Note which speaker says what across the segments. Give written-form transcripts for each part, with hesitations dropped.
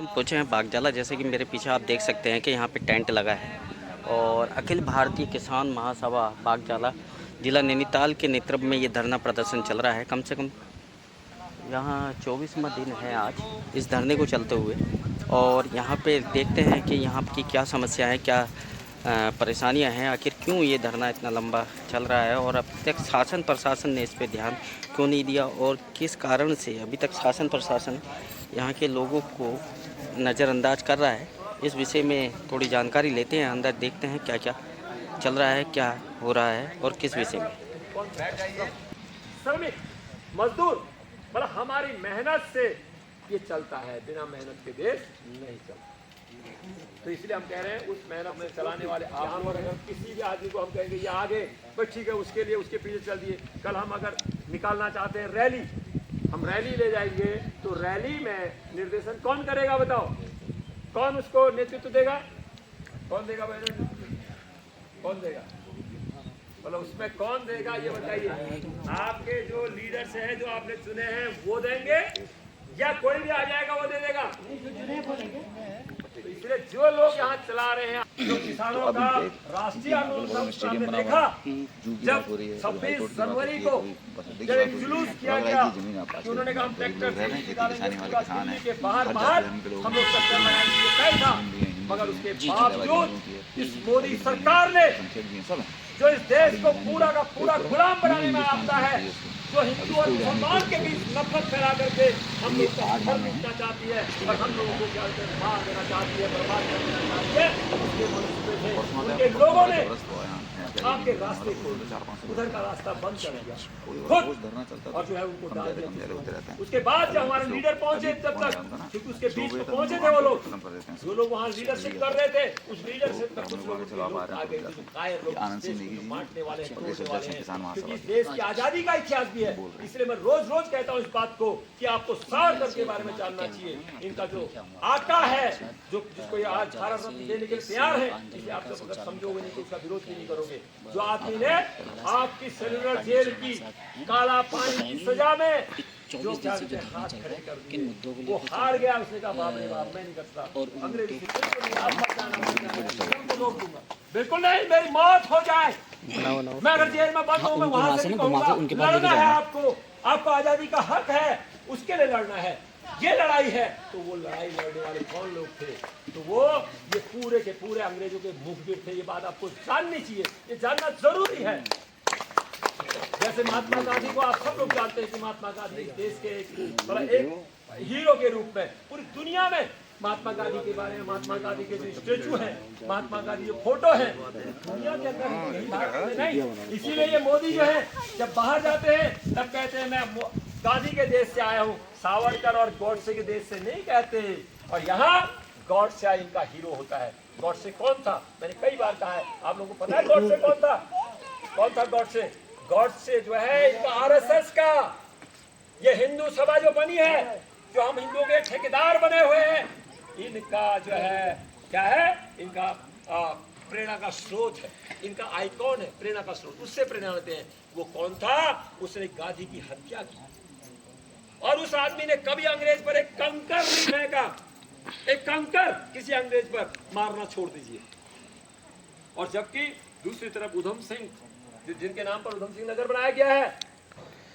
Speaker 1: हम पहुँचे हैं बागजाला। जैसे कि मेरे पीछे आप देख सकते हैं कि यहाँ पे टेंट लगा है और अखिल भारतीय किसान महासभा बागजाला जिला नैनीताल के नेतृत्व में ये धरना प्रदर्शन चल रहा है। कम से कम यहाँ 24वां दिन है आज इस धरने को चलते हुए। और यहाँ पे देखते हैं कि यहाँ की क्या समस्या है, क्या परेशानियाँ हैं, आखिर क्यों ये धरना इतना लंबा चल रहा है और अब तक शासन प्रशासन ने इस पे ध्यान क्यों नहीं दिया और किस कारण से अभी तक शासन प्रशासन यहाँ के लोगों को नज़रअंदाज कर रहा है। इस विषय में थोड़ी जानकारी लेते हैं, अंदर देखते हैं क्या क्या चल रहा है, क्या हो रहा है और किस विषय में।
Speaker 2: श्रमिक मजदूर मतलब हमारी मेहनत से ये चलता है, बिना मेहनत के देश नहीं चलता। तो इसलिए हम कह रहे हैं उस मेहनत में चलाने वाले आप और अगर किसी भी आदमी को हम कहेंगे ये आगे बस ठीक है, उसके लिए उसके पीछे चल दिए। कल हम अगर निकालना चाहते हैं रैली, हम रैली ले जाएंगे तो रैली में निर्देशन कौन करेगा बताओ? कौन उसको नेतृत्व देगा? कौन देगा भाई? कौन देगा? मतलब उसमें कौन देगा ये बताइए। आपके जो लीडर्स हैं जो आपने चुने हैं वो देंगे या कोई भी आ जाएगा वो दे देगा? तो इसलिए जो लोग यहाँ चला रहे हैं, जो किसानों का राष्ट्रीय आंदोलन आपने देखा जब 26 जनवरी को जब एक जुलूस किया गया कि उन्होंने कहा हम ट्रैक्टर के बाहर हम लोग चक्कर लगाएंगे तय था, मगर उसके बावजूद इस मोदी सरकार ने जो इस देश को पूरा का पूरा गुलाम बनाने में आता है, जो हिंदू और मुसलमान के बीच नफरत फैला करके हम लोग का घर लूटना चाहती है और हम लोगों को क्या मार देना चाहती है, बर्बाद कर देना चाहती है, उसके मनसूबे थे उनके लोगों ने आपके रास्ते को उधर का रास्ता बंद कर दिया खुद और जो है उनको डाल दिया। उसके बाद जब हमारे लीडर पहुंचे तब तक, क्योंकि उसके बीच में पहुंचे थे वो लोग जो लोग वहाँ लीडरशिप कर रहे थे, उस लीडरशिप में कुछ लोग आगे बांटने वाले क्योंकि देश की आजादी का इतिहास भी है। इसलिए मैं रोज रोज कहता हूँ इस बात को कि आपको सार दर के बारे में जानना चाहिए। इनका जो आका है जो जिसको ये आज भारत रत्न देने के लिए तैयार है, इसलिए आप जब अगर समझोगे नहीं तो उसका विरोध भी नहीं करोगे। जो आदमी ने आपकी सेलुलर जेल की काला पानी की सजा में जो हाथ खड़े कर दिए वो हार गया। उसने कहा बाप रे बाप मैं नहीं करता और अंग्रेजी रोक दूंगा, बिल्कुल नहीं, मेरी मौत हो जाए मैं अगर जेल में बंद हूँ मैं वहां से कहूँगा लड़ना है आपको, आपको आजादी का हक है, उसके लिए लड़ना है, ये लड़ाई है। तो वो लड़ाई लड़ने वाले कौन लोग थे? तो वो ये पूरे के पूरे अंग्रेजों के मुखबिर थे। ये बात आपको जाननी चाहिए, ये जानना जरूरी है। जैसे महात्मा गांधी को आप सब लोग जानते हैं कि महात्मा गांधी देश के एक हीरो के रूप में पूरी दुनिया में महात्मा गांधी के बारे में, महात्मा गांधी के जो स्टेचू है, महात्मा गांधी जो फोटो है दुनिया के अंदर नहीं। इसीलिए ये मोदी जो है जब बाहर जाते हैं तब कहते हैं मैं गांधी के देश से आया हूँ, सावरकर और गॉडसे के देश से नहीं कहते। और यहाँ गॉडसे इनका हीरो होता है। गॉडसे कौन था? मैंने कई बार कहा है, आप लोगों को पता है गॉडसे कौन था? कौन था गॉडसे? गॉडसे जो है इनका आरएसएस का, ये हिंदू सभा जो बनी है, जो हम हिंदुओं के ठेकेदार बने हुए हैं, इनका जो है क्या है, इनका प्रेरणा का स्रोत है, इनका आइकॉन है, प्रेरणा का स्रोत, उससे प्रेरणा लेते हैं। वो कौन था? उसने गांधी की हत्या की और उस आदमी ने कभी अंग्रेज पर एक कंकर नहीं फेंका, एक कंकर किसी अंग्रेज पर मारना छोड़ दीजिए। और जबकि दूसरी तरफ उधम सिंह जिनके नाम पर उधम सिंह नगर बनाया गया है,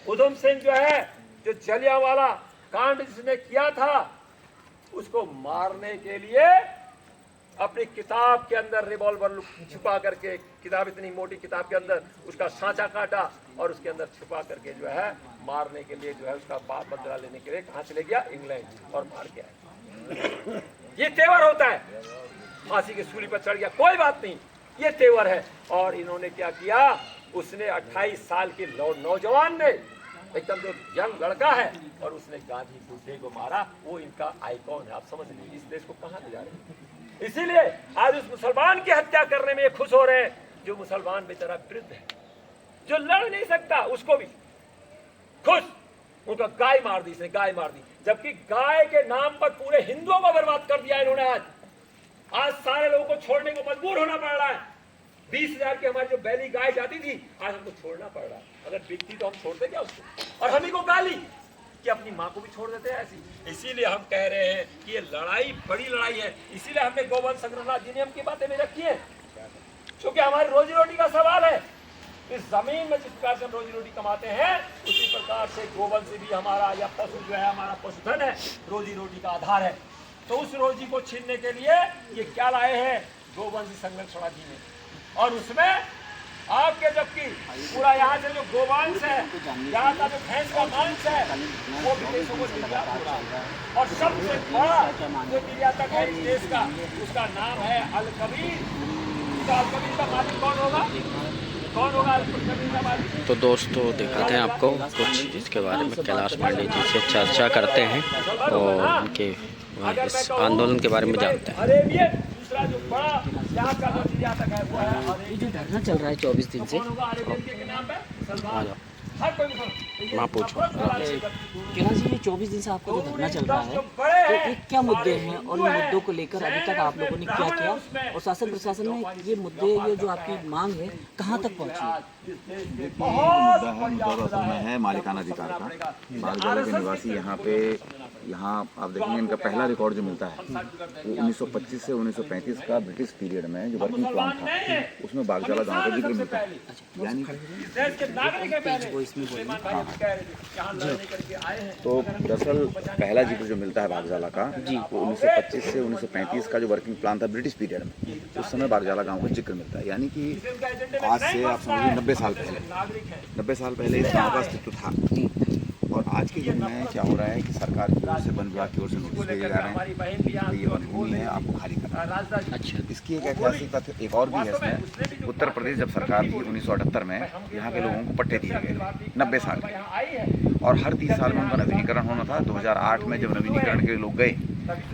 Speaker 2: उधम सिंह जो है जो जलियांवाला कांड जिसने किया था उसको मारने के लिए अपनी किताब के अंदर रिवॉल्वर छुपा करके, किताब इतनी मोटी किताब के अंदर उसका सांचा काटा और उसके अंदर छुपा करके जो है मारने के लिए जो है उसका बदला लेने के लिए कहाँ चले गया? इंग्लैंड, और मार के आया। ये तेवर होता है, फांसी की सूली पर चढ़ गया, कोई बात नहीं, ये तेवर है। और इन्होंने क्या किया? उसने 28 साल के नौजवान ने, एकदम जो यंग लड़का है, और उसने गांधी बुढ़े को मारा। वो इनका आइकॉन है। आप समझ लीजिए इस देश को कहाँ ले जा रहे हैं। इसीलिए आज उस मुसलमान की हत्या करने में खुश हो रहे हैं जो मुसलमान बेचारा वृद्ध है, जो लड़ नहीं सकता, उसको भी खुश। उनका गाय मार दी, इसने गाय मार दी, जबकि गाय के नाम पर पूरे हिंदुओं को बर्बाद कर दिया इन्होंने। आज सारे लोगों को छोड़ने को मजबूर होना पड़ रहा है। 20,000 की हमारी जो बैली गाय जाती थी आज हमको छोड़ना पड़ रहा है। अगर बिकती तो हम छोड़ते क्या उसको? और हम ही को गाली कि अपनी माँ को भी छोड़ देते हैं ऐसी। इसीलिए हम कह रहे हैं कि ये लड़ाई बड़ी लड़ाई है। इसीलिए हमने गोवंश संरक्षण अधिनियम की बातें भी रखी है, क्योंकि हमारी रोजी रोटी का सवाल है। इस जमीन में जिस प्रकार से हम रोजी रोटी कमाते हैं, उसी प्रकार से गोवंश भी हमारा, या पशु जो है हमारा पशुधन है, रोजी रोटी का आधार है। तो उस रोजी को छीनने के लिए ये क्या लाए हैं, गोवंश संरक्षण अधिनियम। और उसमें आपके जबकि पूरा यहाँ से जो गोवंश है, यहाँ का जो भैंस का मांस है, वो विदेशों को निर्यात हो रहा है। और सबसे बड़ा जो निर्यातक है इस देश का, उसका नाम है अल कबीर। अल कबीर का मालिक कौन होगा, कौन होगा अल कबीर का मालिक?
Speaker 1: तो दोस्तों दिखाते हैं आपको कुछ इसके बारे में। कैलाश पांडे जी से चर्चा करते हैं और उनके इस आंदोलन के बारे में जानते हैं।
Speaker 2: दूसरा जो बड़ा यहाँ का जो निर्यातक है वो है,
Speaker 3: ये जो धरना चल रहा है 24 दिन से,
Speaker 2: हर कोई
Speaker 1: वहाँ पूछो।
Speaker 3: कैलाश जी, ये 24 दिन से आपका जो धरना चल रहा है, तो ये क्या मुद्दे हैं और इन मुद्दों को लेकर अभी तक आप लोगों ने क्या किया, और शासन प्रशासन में ये मुद्दे, ये जो आपकी मांग है, कहाँ तक पहुँची है?
Speaker 4: मुद्दा असल में है मालिकाना अधिकार का। बागजाला के निवासी यहाँ आप देखेंगे इनका पहला रिकॉर्ड जो मिलता है वो 1925 से 1935 का ब्रिटिश पीरियड में जो वर्किंग प्लान था, उसमें बागजाला गांव का जिक्र मिलता है। यानी तो दरअसल पहला जिक्र जो मिलता है बागजाला का, वो 1925 से 1935 का जो वर्किंग प्लान था ब्रिटिश पीरियड में, उस समय बागजाला गांव का जिक्र मिलता है। यानी कि आज से आप समझिए 90 साल पहले इस गाँव का अस्तित्व था। और आज के युग में क्या हो रहा है कि सरकार की ओर से, वन विभाग की ओर से नोटिस भेजे जा रहे हैं कि ये वन भूमि है, आपको खाली करना है। अच्छा, इसकी एक ऐतिहासिक तथ्य एक और भी है इसमें। उत्तर प्रदेश जब सरकार थी 1978 में, यहाँ के लोगों को पट्टे दिए गए 90 साल के, और हर 30 साल में उनका नवीनीकरण होना था। 2008 में जब नवीनीकरण के लिए लोग गए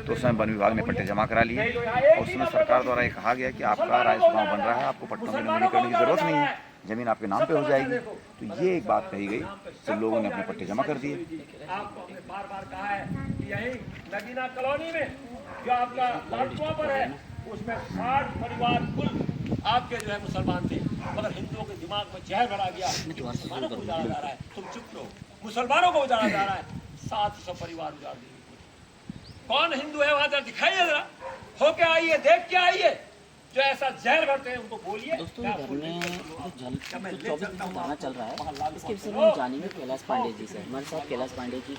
Speaker 4: तो उस समय वन विभाग ने पट्टे जमा करा लिए, और उस समय सरकार द्वारा ये कहा गया कि आपका राजस्व गाँव बन रहा है, आपको पट्टों में नवीनीकरण की जरूरत नहीं है, जमीन आपके नाम पे हो जाएगी। तो ये एक बात कही गई, सब लोगों ने अपने पट्टे जमा कर दिए।
Speaker 2: आपको हमने बार-बार कहा है कि यही नगीना कॉलोनी में जो आपका लालकुआं पर है, उसमें 60 परिवार कुल आपके जो है मुसलमान थे, मगर हिंदुओं के दिमाग में जहर भरा गया। मुसलमानों को उजाड़ा जा रहा है, तुम चुप रहो, मुसलमानों को उजाड़ा जा रहा है। 700 परिवार उजाड़ दिए। कौन हिंदू है वहां जरा दिखाइए, जरा होके आइए, देख के आइए। जो ऐसा जहर भरते हैं उनको बोलिए।
Speaker 3: दोस्तों, ये घर में जो 24 दिन से धरना चल रहा है, इसके विषय में हम जानेंगे कैलाश पांडे जी से। हमारे साथ कैलाश पांडे जी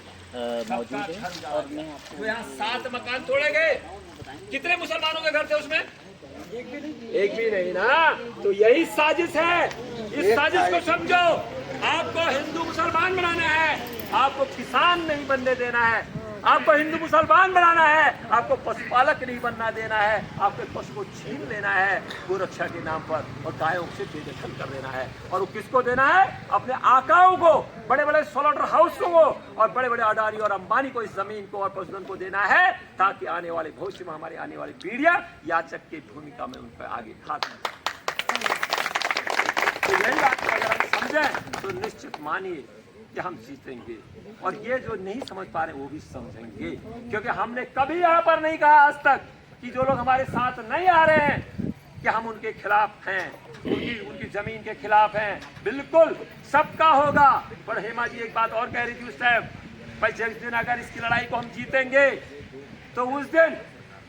Speaker 3: मौजूद है, और मैं आपको,
Speaker 2: तो यहाँ 7 मकान तोड़े गए। कितने मुसलमानों के घर थे उसमें? एक भी नहीं ना। तो यही साजिश है, इस साजिश को समझो। आपको हिंदू मुसलमान बनाना है, आपको किसान नहीं बनने देना है, आपको हिंदू मुसलमान बनाना है, आपको पशुपालक नहीं बनना देना है, आपके पशु को छीन लेना है गोरक्षा के नाम पर, और गायों से बेदखल कर देना है। और वो किसको देना है? अपने आकाओं को, बड़े बड़े स्लॉटर हाउस को और बड़े बड़े अडानी और अंबानी को इस जमीन को और पशुधन को देना है, ताकि आने वाले भविष्य में हमारी आने वाली पीढ़ियां याचक की भूमिका में उन पर आगे हाथ। तो यही बात अगर हम समझें तो निश्चित मानिए कि हम जीतेंगे। और ये जो नहीं समझ पा रहे वो भी समझेंगे, क्योंकि हमने कभी यहाँ पर नहीं कहा आज तक कि जो लोग हमारे साथ नहीं आ रहे हैं कि हम उनके खिलाफ हैं, उनकी जमीन के खिलाफ हैं। बिल्कुल सबका होगा। पर हेमा जी एक बात और कह रही थी उस टाइम, भाई जिस दिन अगर इसकी लड़ाई को हम जीतेंगे तो उस दिन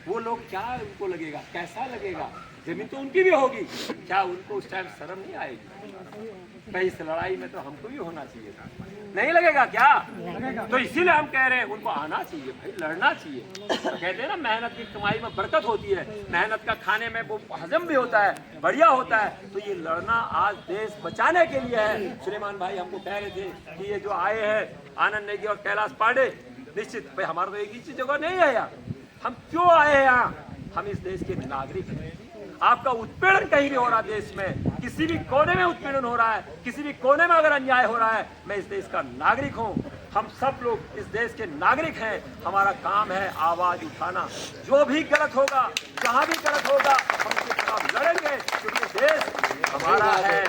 Speaker 2: वो लोग क्या उनको लगेगा, कैसा लगेगा? जमीन तो उनकी भी होगी, क्या उनको उस टाइम शर्म नहीं आएगी? भाई इस लड़ाई में तो हमको भी होना चाहिए था, नहीं लगेगा क्या? तो इसीलिए हम कह रहे हैं उनको आना चाहिए, भाई लड़ना चाहिए। तो कहते हैं ना, मेहनत की कमाई में बरकत होती है, मेहनत का खाने में वो हजम भी होता है, बढ़िया होता है। तो ये लड़ना आज देश बचाने के लिए है। सुलेमान भाई हमको कह रहे थे कि ये जो आए हैं आनंद नेगी और कैलाश पांडे, निश्चित भाई हमारा तो एक ही जगह नहीं है यहाँ। हम क्यों आए हैं यहाँ? हम इस देश के नागरिक हैं। आपका उत्पीड़न कहीं भी हो रहा है देश में, किसी भी कोने में उत्पीड़न हो रहा है, किसी भी कोने में अगर अन्याय हो रहा है, मैं इस देश का नागरिक हूँ। हम सब लोग इस देश के नागरिक हैं। हमारा काम है आवाज उठाना। जो भी गलत होगा, जहाँ भी गलत होगा, हम उसके खिलाफ लड़ेंगे, क्योंकि देश हमारा है,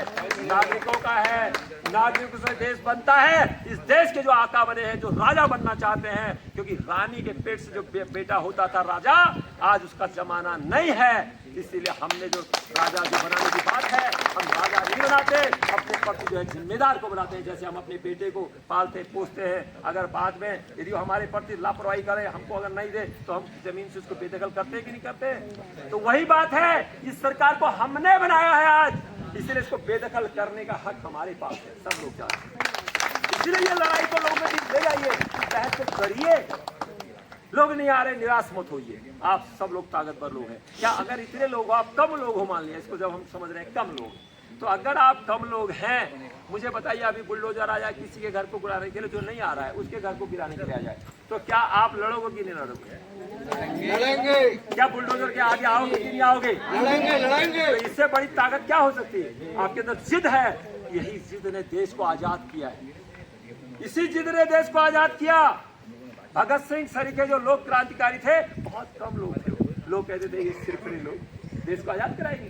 Speaker 2: नागरिकों का है। नागरिकों से देश बनता है। इस देश के जो आका बने हैं, जो राजा बनना चाहते हैं, क्योंकि रानी के पेट से जो बेटा होता था राजा, आज उसका जमाना नहीं है। इसीलिए हमने जो राजा जो बनाने की बात है, हम राजा नहीं बनाते, अपने प्रति जो है जिम्मेदार को बनाते हैं। जैसे हम अपने बेटे को पालते पोसते हैं, अगर बाद में यदि वो हमारे प्रति लापरवाही करे, हमको अगर नहीं दे, तो हम जमीन से उसको बेदखल करते हैं कि नहीं करते। तो वही बात है, इस सरकार को हमने बनाया है आज, इसीलिए इसको बेदखल करने का हक हमारे पास है, सब लोग जानते हैं। इसीलिए ये लड़ाई को लोगों में ले जाइए, बहस करिए। लोग नहीं आ रहे, निराश मत होइए, आप सब लोग ताकतवर लोग हैं। क्या अगर इतने लोग, आप कम लोग हो, मान लिया इसको, जब हम समझ रहे हैं कम लोग, तो अगर आप कम लोग हैं, मुझे बताइए अभी बुलडोजर आ जाए किसी के घर को गिराने के लिए, जो नहीं आ रहा है उसके घर को गिराने के लिए आ जाए, तो क्या आप लड़ोगे कि नहीं लड़ोगे? लड़ेंगे। क्या बुलडोजर के आगे आओगे कि नहीं आओगे? लड़ेंगे, लड़ेंगे। तो इससे बड़ी ताकत क्या हो सकती है? आपके अंदर जिद है, यही जिद ने देश को आजाद किया है, इसी जिद ने देश को आजाद किया। भगत सिंह सरीखे जो लोक क्रांतिकारी थे, बहुत कम लोग थे, लोग कहते थे ये सिरफिरे लोग देश को आजाद कराएंगे,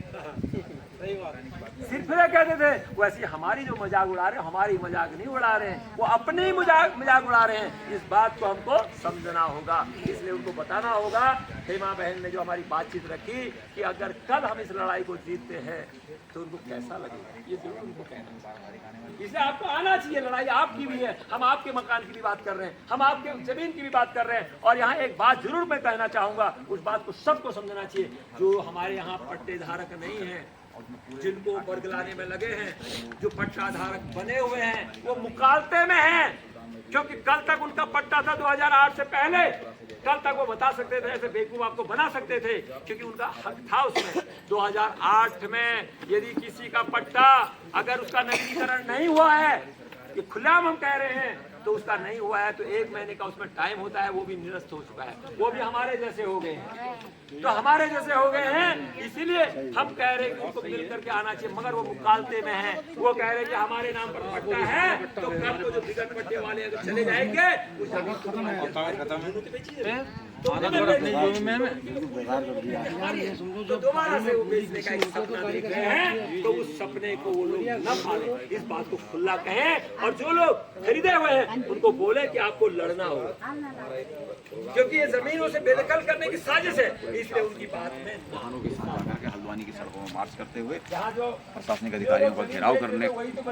Speaker 2: सिरफिरे कहते थे। वैसे हमारी जो मजाक उड़ा रहे हैं, हमारी मजाक नहीं उड़ा रहे हैं, वो अपने ही मजाक उड़ा रहे हैं। इस बात को हमको समझना होगा, इसलिए उनको बताना होगा। हेमा बहन ने जो हमारी बातचीत रखी कि अगर कल हम इस लड़ाई को जीतते हैं तो उनको कैसा लगेगा, ये जरूर उनको कहना चाहिए। इसलिए आपको आना चाहिए, लड़ाई आपकी भी है, हम आपके मकान की भी बात कर रहे हैं, हम आपके जमीन की भी बात कर रहे हैं। और यहाँ एक बात जरूर मैं कहना चाहूंगा, उस बात को सबको समझना चाहिए, जो हमारे यहाँ पट्टे धारक नहीं है, जिनको बरगलाने में लगे हैं, जो पट्टा धारक बने हुए हैं, वो मुकालते में हैं, क्योंकि कल तक उनका पट्टा था 2008 से पहले, कल तक वो बता सकते थे, ऐसे बेवकूफ आपको बना सकते थे, क्योंकि उनका हक था उसमें। 2008 में यदि किसी का पट्टा अगर उसका नवीनीकरण नहीं हुआ है, ये खुलेआम हम कह रहे हैं, तो उसका नहीं हुआ है तो 1 महीने का उसमें टाइम होता है, वो भी निरस्त हो चुका है, वो भी हमारे जैसे हो गए हैं, तो हमारे जैसे हो गए हैं। इसीलिए हम कह रहे हैं कि उनको मिल करके आना चाहिए, मगर वो मुकालते में हैं, वो कह रहे हैं कि हमारे नाम पर पट्टा है, तो कल को जो बिगड़ पट्टे वाले अगर चले जाएंगे, उस जमीन को तो दोबारा से वो बेचने का एक सपना देख रहे हैं, तो उस सपने को वो लोग न पालें, इस बात को खुला कहें। और जो लोग खरीदे हुए हैं उनको बोले कि आपको लड़ना होगा, क्योंकि ये जमीनों से बेदखल करने की साजिश है, इसलिए उनकी बात में
Speaker 4: वाहनों के साथ जाकर हल्द्वानी की सड़कों में मार्च करते हुए प्रशासनिक अधिकारियों का घेराव करने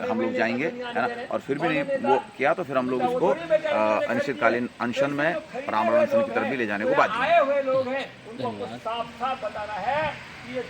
Speaker 4: हम लोग जाएंगे, है ना। और फिर भी नहीं वो किया तो फिर हम लोग उसको अनिश्चितकालीन अनशन में परामर्श अनशन की तरफ भी ले जाने को बाध्य हैं।
Speaker 2: आए हुए लोग हैं, उनको साफ साफ बताना है कि ये